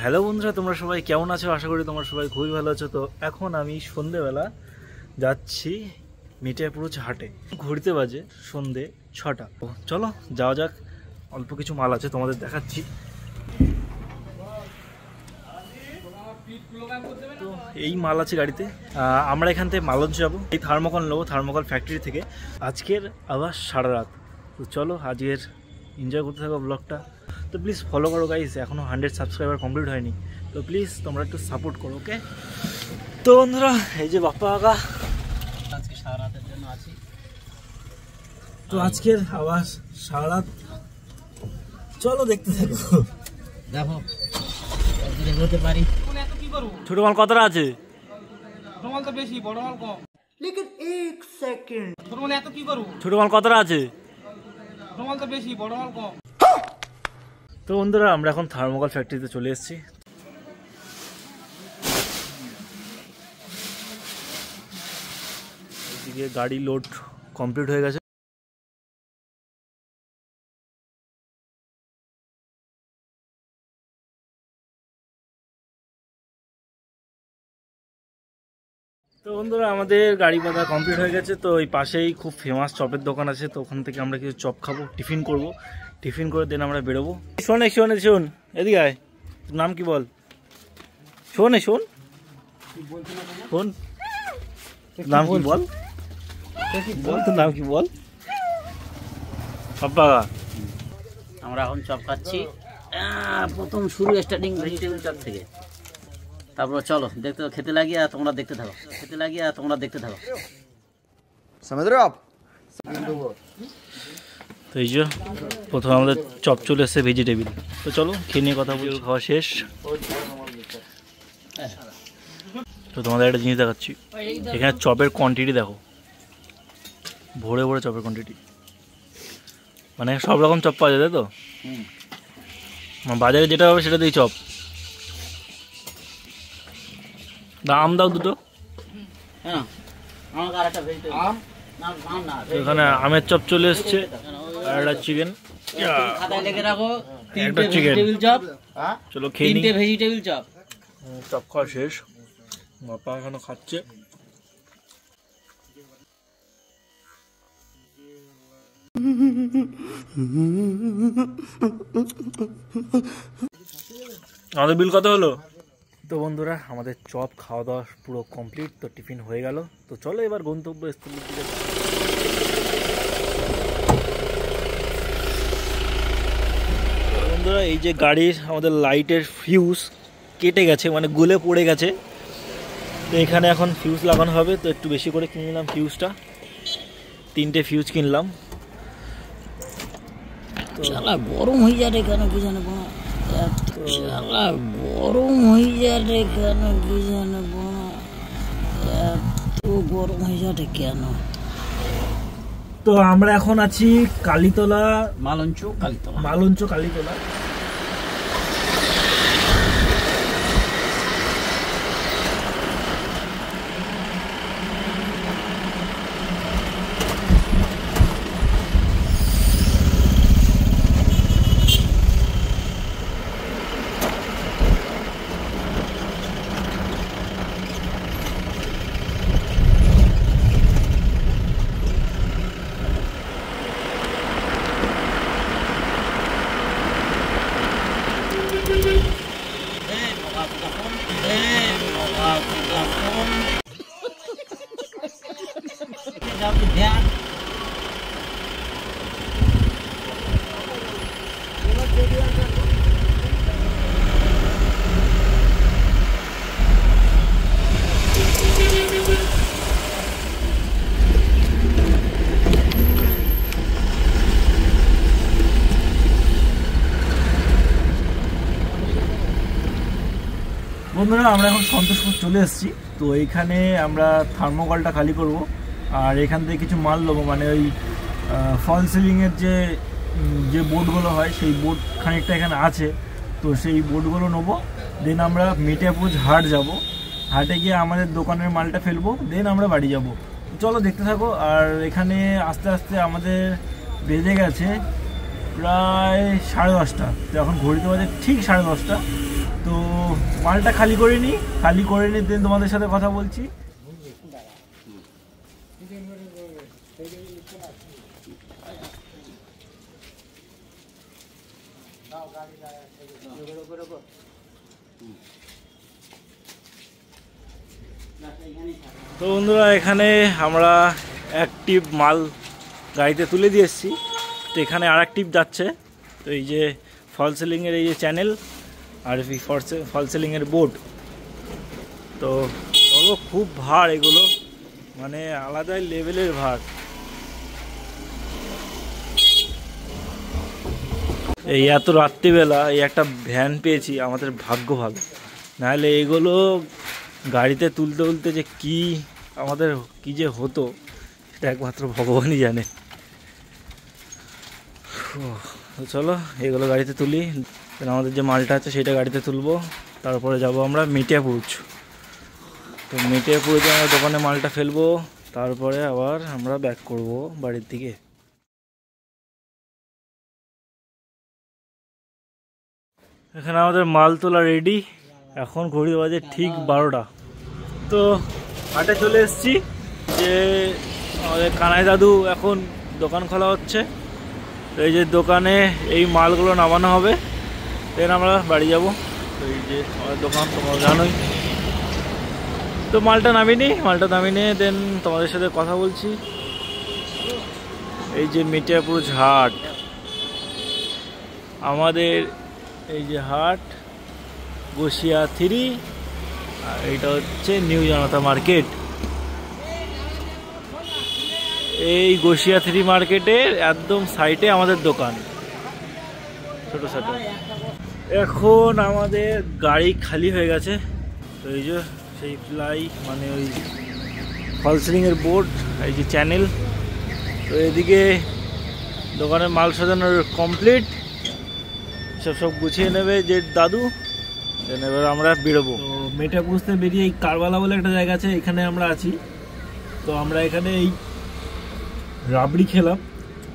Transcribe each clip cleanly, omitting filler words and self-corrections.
Hello বন্ধুরা, তোমরা সবাই কেমন আছো? আশা করি তোমরা সবাই খুবই ভালো আছো। তো এখন আমি সন্ধেবেলা যাচ্ছি মিঠাপুর হাটে। ঘুরতে বাজে সন্ধে 6টা। তো চলো যাওয়া যাক। অল্প কিছু মাল আছে, তোমাদের দেখাচ্ছি। তো এই মাল আছে গাড়িতে। আমরা এখান থেকে মালঞ্চ যাবো, এই থার্মোকল নেবো, থার্মোকল ফ্যাক্টরি থেকে। আজকের আবার সারা রাত। তো চলো আজকের এনজয় করতে থাকো ব্লগটা। তো প্লিজ ফলো করো গাইস, এখনও 100 সাবস্ক্রাইবার কমপ্লিট হয়নি। তো প্লিজ তোমরা একটু সাপোর্ট করো, ওকে? তো বন্ধুরা, এই যে বাপ্পা কাকা আজকে সারা রাতের জন্য আছি। তো আজকের আবার সারা রাত, চলো দেখতে থাকো। দেখো হতে পারি। ছোট মাল কতটা আছে? ছোট মাল তো বেশি, বড় মাল কম। লেকিন এক সেকেন্ড, ছোট মাল এত কি করব? ছোট মাল কতটা আছে? ছোট মাল তো বেশি, বড় মাল কম। তো বন্ধুরা, আমরা এখন থার্মোকল ফ্যাক্টরিতে চলে এসেছি। এদিকে গাড়ি লোড কমপ্লিট হয়ে গেছে। তো বন্ধুরা, আমাদের গাড়ি বাঁধা কমপ্লিট হয়ে গেছে। তো এই পাশেই খুব ফেমাস চপের দোকান আছে, তো ওখান থেকে আমরা কিছু চপ খাবো, টিফিন করব। টিফিন করে দেন আমরা বেরোবো। শোন এদিকে আয়। তোর নাম কি বল? শোন শোন নাম কি বল? তোর নাম কি বল? পাপ্পা। আমরা এখন চপ খাচ্ছি। প্রথম শুরু স্টার্টিং ভেজিটেবল চপ থেকে। তারপর চলো দেখতে, খেতে লাগিয়ে আর তোমরা দেখতে থাকো, তো এই যে প্রথমে আমাদের চপ চলে এসছে ভেজিটেবিল। তো চলো খেয়ে নিয়ে কথা বলি। খাওয়া শেষ। তো তোমাদের একটা জিনিস দেখাচ্ছি। এখানে চপের কোয়ান্টিটি দেখো, ভরে ভরে চপের কোয়ান্টিটি। মানে সব রকম চপ পাওয়া যায়, তাই তো? বাজারে যেটা হবে সেটা দিয়ে চপ। দাম দাও দুটো। এখানে আমের চপ চলে এসছে, আর একটা চিকেন, একটা চিকেন। চলো খেয়ে নিই। Vegetable chop. চপ খাওয়া শেষ, বাপ্পা এখানে খাচ্ছে। আমাদের বিল কত হলো? তো বন্ধুরা, আমাদের চপ খাওয়া দাওয়া পুরো কমপ্লিট। তো টিফিন হয়ে গেল। তো চলো এবার গন্তব্যস্থলের দিকে। বন্ধুরা, এই যে গাড়ির আমাদের লাইটের ফিউজ কেটে গেছে, মানে গলে পড়ে গেছে। তো এখানে এখন ফিউজ লাগানো হবে। তো একটু বেশি করে কিনে নিলাম ফিউজটা, 3টে ফিউজ কিনলাম। তো গরম হয়ে যায় কেন কি জানো, গরম হয়ে যায় কেন কি জানো, এত গরম হয়ে যায় কেন? তো আমরা এখন আছি কালীতলা, মালঞ্চ কালীতলা। বন্ধুরা, আমরা এখন সন্তোষপুর চলে এসেছি। তো এইখানে আমরা থার্মোকলটা খালি করব, আর এখান থেকে কিছু মাল নেবো। মানে ওই ফল সিলিংয়ের যে বোর্ডগুলো হয়, সেই বোর্ড খানিকটা এখানে আছে। তো সেই বোর্ডগুলো নেবো। দেন আমরা মিঠাপুর হাট যাব। হাটে গিয়ে আমাদের দোকানের মালটা ফেলবো, দেন আমরা বাড়ি যাব। চলো দেখতে থাকো। আর এখানে আস্তে আস্তে আমাদের বেজে গেছে প্রায় 10:30। তো এখন ঘড়িতে বাজে ঠিক 10:30। তো মালটা খালি করে নিই, খালি করে নিই দেন তোমাদের সাথে কথা বলছি। তো বন্ধুরা এখানে আমরা এক টিপ মাল গাড়িতে তুলে দিয়ে এসেছি। তো এখানে আর এক টিপ যাচ্ছে। তো এই যে ফল সিলিংয়ের এই যে চ্যানেল আর এই ফল সিলিংয়ের বোর্ড। তো খুব ভার এগুলো, মানে আলাদাই লেভেলের ভার। এই এত রাত্রিবেলা এই একটা ভ্যান পেয়েছি, আমাদের ভাগ্য ভালো, নাহলে এগুলো গাড়িতে তুলতে তুলতে যে কি আমাদের কি যে হতো সেটা একমাত্র ভগবানই জানে। তো চলো এগুলো গাড়িতে তুলি, আমাদের যে মালটা আছে সেটা গাড়িতে তুলবো, তারপরে যাব আমরা মিঠিয়াপুর। তো মিঠিয়াপুরে আমরা দোকানে মালটা ফেলবো, তারপরে আবার আমরা ব্যাক করব বাড়ির দিকে। এখানে আমাদের মাল তোলা রেডি, এখন ঘড়ি বাজে ঠিক 12টা। তো হাটে চলে এসেছি, যে আমাদের কানাই দাদু এখন দোকান খোলা হচ্ছে। তো এই যে দোকানে এই মালগুলো নামানো হবে, দেন আমরা বাড়ি যাব। তো এই যে আমাদের দোকান তোমরা জানোই। তো মালটা নামিয়ে দেন তোমাদের সাথে কথা বলছি। এই যে মিঠিয়াপুর হাট, আমাদের এই যে হাট গোসিয়া 3, আর এইটা হচ্ছে নিউ জনতা মার্কেট। এই গোসিয়া 3 মার্কেটের একদম সাইডে আমাদের দোকান ছোট ছোট। এখন আমাদের গাড়ি খালি হয়ে গেছে। তো এই যে সেই প্লাই মানে ওই ফল সিলিংয়ের বোর্ড, এই যে চ্যানেল। তো এদিকে দোকানের মাল সাজানোর কমপ্লিট, সব গুছিয়ে নেবে যে দাদু, এবার আমরা বেরোবো। তো মিঠিয়াপুর থেকে বেরিয়ে এই কারবালা বলে একটা জায়গা আছে, এখানে আমরা আছি। তো আমরা এখানে এই রাবড়ি খেলাম,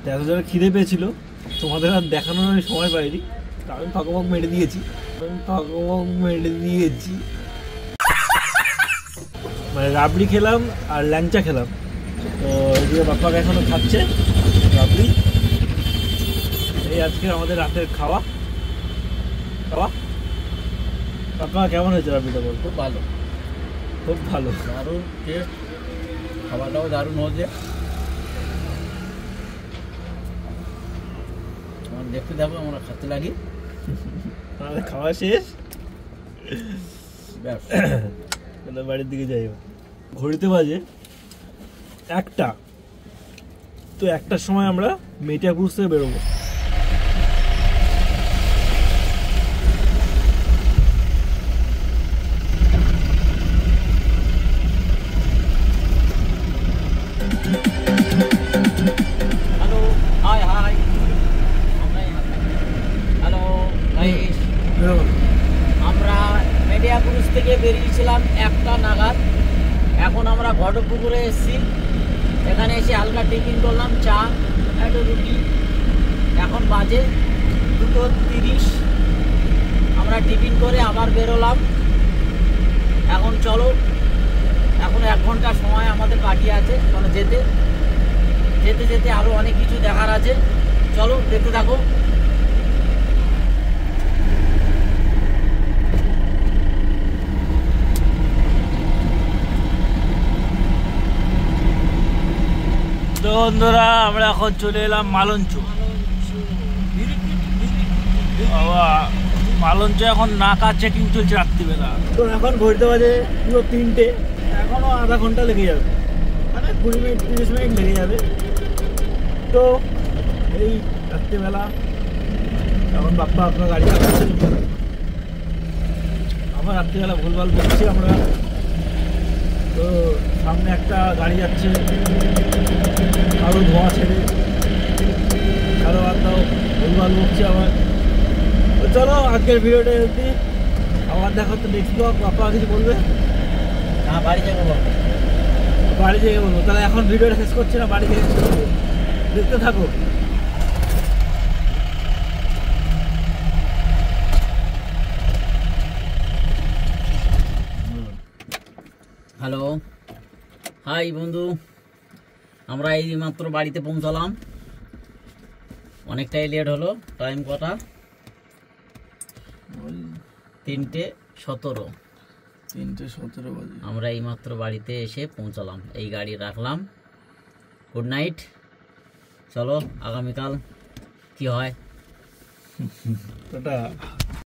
তো এত জায়গায় খিদে পেয়েছিল, তোমাদের আর দেখানোর আমি সময় পাইনি। আমি ফাঁকমক মেরে দিয়েছি, মানে রাবড়ি খেলাম আর ল্যাংচা খেলাম। তো এদিকে বাপ্পাকে এখনো খাচ্ছে রাবড়ি। এই আজকে আমাদের রাতের খাওয়া। বাপ্পা কেমন হয়েছে রাবড়িটা বল? খুব ভালো, খুব ভালো, দারুণ টেস্ট, খাবারটাও দারুণ হয়েছে। দেখতে থাকো, আমরা খেতে লাগি। আমাদের খাওয়া শেষ, বাড়ির দিকে যাই। ঘড়িতে বাজে 1টা। তো 1টার সময় আমরা মিঠিয়াপুর থেকে বেরোবো। আমরা মিঠিয়াপুর থেকে বেরিয়েছিলাম 1টা নাগাদ। এখন আমরা ঘটকপুকুরে এসেছি। এখানে এসে হালকা টিফিন করলাম, চা একটা রুটি। এখন বাজে 2:30। আমরা টিফিন করে আবার বেরোলাম। এখন চলো, এখন 1 ঘন্টা সময় আমাদের বাকি আছে, মানে যেতে যেতে যেতে আরও অনেক কিছু দেখার আছে। চলো দেখতে থাকো। তো বন্ধুরা আমরা এখন চলে এলাম মালঞ্চ। মালঞ্চ এখন নাকা চেকিং চলছে রাত্রিবেলা। তো এখন ঘড়িতে বাজে পুরো 3টে, এখনো আধা ঘন্টা লেগে যাবে, মানে 20 মিনিট 30 মিনিট লেগে যাবে। তো এই রাত্রিবেলা এখন বাপ্পা আপনার গাড়ি চালাচ্ছে, আমার রাত্রিবেলা ভুলভাল বলছি আমরা। তো সামনে একটা গাড়ি যাচ্ছে, আরও ধোঁয়া ছেড়ে, আরও বাদ ভুলভাল বকছি আমার। তো চলো আজকের ভিডিওটা অবধি, আবার দেখা তো নেক্সট ব্লগ। বাপ্পা কিছু বলবে? হ্যাঁ, বাড়ি যাবো, বাড়ি থেকে বলবো। তাহলে এখন ভিডিওটা শেষ করছি না, বাড়ি থেকে দেখতে থাকো। হ্যালো, হাই বন্ধু, আমরা এই মাত্র বাড়িতে পৌঁছালাম। অনেকটাই লেট হলো। টাইম কটা? 3:17। 3:17 বাজে। আমরা এই মাত্র বাড়িতে এসে পৌঁছালাম, এই গাড়ি রাখলাম। Good night. চলো আগামীকাল কি হয়। টাটা।